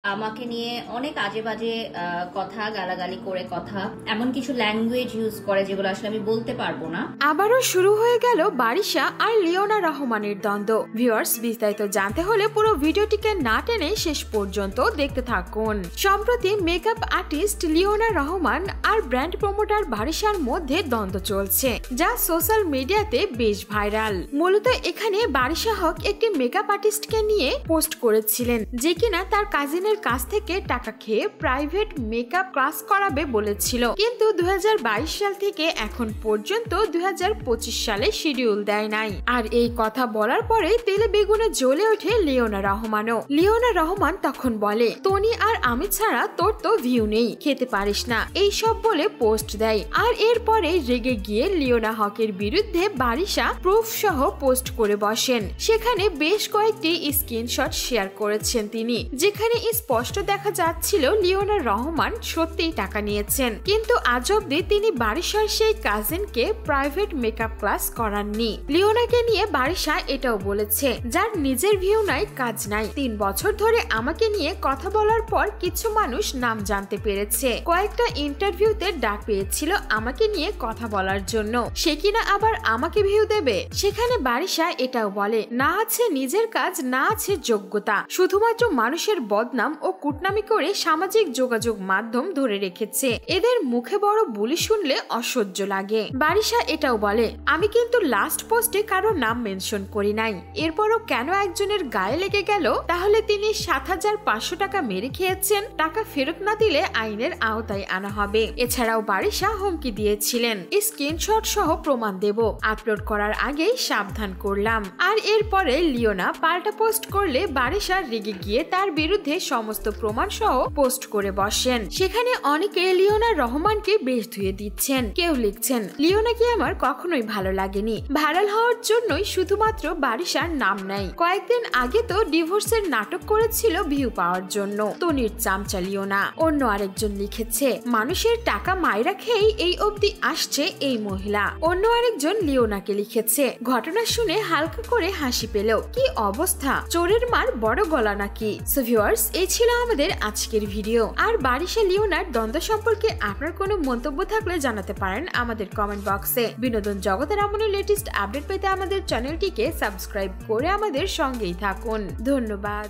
আমাকে নিয়ে অনেক আজে বাজে কথা গালাগালি করে কথা এমন কিছু ল্যাঙ্গুয়েজ ইউজ করে যেগুলো আসলে আমি বলতে পারবো না। আবারও শুরু হয়ে গেল বারিশা আর লিওনা রহমানের দ্বন্দ্ব। ভিউয়ার্স, বিস্তারিত জানতে হলে পুরো ভিডিওটিকে না টেনে শেষ পর্যন্ত দেখতে থাকুন। সম্প্রতি মেকআপ আর্টিস্ট লিওনা রহমান আর ব্র্যান্ড প্রমোটার বারিশার মধ্যে দ্বন্দ্ব চলছে, যা সোশ্যাল মিডিয়াতে বেশ ভাইরাল। মূলত এখানে বারিশা হক একটি মেকআপ আর্টিস্টকে নিয়ে পোস্ট করেছিলেন, যে কিনা তার কাজিনের কাছ থেকে টাকা খেয়ে প্রাইভেট মেকআপ ক্লাস করাবে বলেছিল, কিন্তু 2022 সাল থেকে এখন পর্যন্ত 2025 সালে শিডিউল দেয় নাই। আর এই কথা বলার পরে তেলে বেগুনে জ্বলে ওঠে লিওনা রহমানও। লিওনা রহমান তখন বলে, টনি আর আমি ছাড়া তোর তো ভিউ নেই, খেতে পারিস না, এই সব বলে পোস্ট দেয়। আর এরপরে রেগে গিয়ে লিওনা হকের বিরুদ্ধে বারিশা প্রুফ সহ পোস্ট করে বসেন। সেখানে বেশ কয়েকটি স্ক্রিনশট শেয়ার করেছেন তিনি, যেখানে স্পষ্ট দেখা যাচ্ছিল লিওনা রহমান সত্যিই টাকা নিয়েছেন, কিন্তু আজ অব্দি তিনি বারিশার সেই কাজিনকে প্রাইভেট মেকআপ ক্লাস করাননি। লিওনাকে নিয়ে বারিশা এটাও বলেছে, যার নিজের ভিউ নাই, কাজ নাই, 3 বছর ধরে আমাকে নিয়ে কথা বলার পর কিছু মানুষ নাম জানতে পেরেছে, কয়েকটা ইন্টারভিউতে ডাক পেয়েছিল আমাকে নিয়ে কথা বলার জন্য, সে কিনা আবার আমাকে ভিউ দেবে। সেখানে বারিশা এটাও বলে, না আছে নিজের কাজ, না আছে যোগ্যতা, শুধুমাত্র মানুষের বদনাম ও কুটনামি করে সামাজিক যোগাযোগ মাধ্যম ধরে রেখেছে। এদের মুখে বড় বুলি শুনলে অসহ্য লাগে। বারিশা এটাও বলে, আমি কিন্তু লাস্ট পোস্টে কারো নাম মেনশন করি নাই, এরপরও কেন একজনের গায়ে লেগে গেল? তাহলে তিনি 7,500 টাকা মেরে খেয়েছেন, টাকা ফেরত না দিলে আইনের আওতায় আনা হবে। এছাড়াও বারিশা হুমকি দিয়েছিলেন, স্ক্রিনশট সহ প্রমাণ দেব, আপলোড করার আগেই সাবধান করলাম। আর এরপরে লিওনা পাল্টা পোস্ট করলে বারিশা রেগে গিয়ে তার বিরুদ্ধে সমস্ত প্রমাণ সহ পোস্ট করে বসেন। সেখানে অনেকে লিওনা রহমানকে বেশ ধুয়ে দিচ্ছেন, কেউ লিখছেন, লিওনাকে আমার কখনোই ভালো লাগেনি, ভাইরাল হওয়ার জন্যই শুধুমাত্র বারিশার নাম নেয়, কয়েকদিন আগে তো ডিভোর্সের নাটক করেছিল ভিউ পাওয়ার জন্য, টনির চামচা লিওনা। অন্য আরেকজন লিখেছে, মানুষের টাকা মাইরা খেয়েই এই অবধি আসছে এই মহিলা। অন্য আরেকজন লিওনাকে লিখেছে, ঘটনা শুনে হালকা করে হাসি পেল, কি অবস্থা, চোরের মার বড় গলা নাকি। সো ভিউয়ার্স, এই ছিল আমাদের আজকের ভিডিও। আর বারিশা লিওনার দ্বন্দ্ব সম্পর্কে আপনার কোনো মন্তব্য থাকলে জানাতে পারেন আমাদের কমেন্ট বক্সে। বিনোদন জগতের এমনই লেটেস্ট আপডেট পেতে আমাদের চ্যানেলটিকে সাবস্ক্রাইব করে আমাদের সঙ্গেই থাকুন। ধন্যবাদ।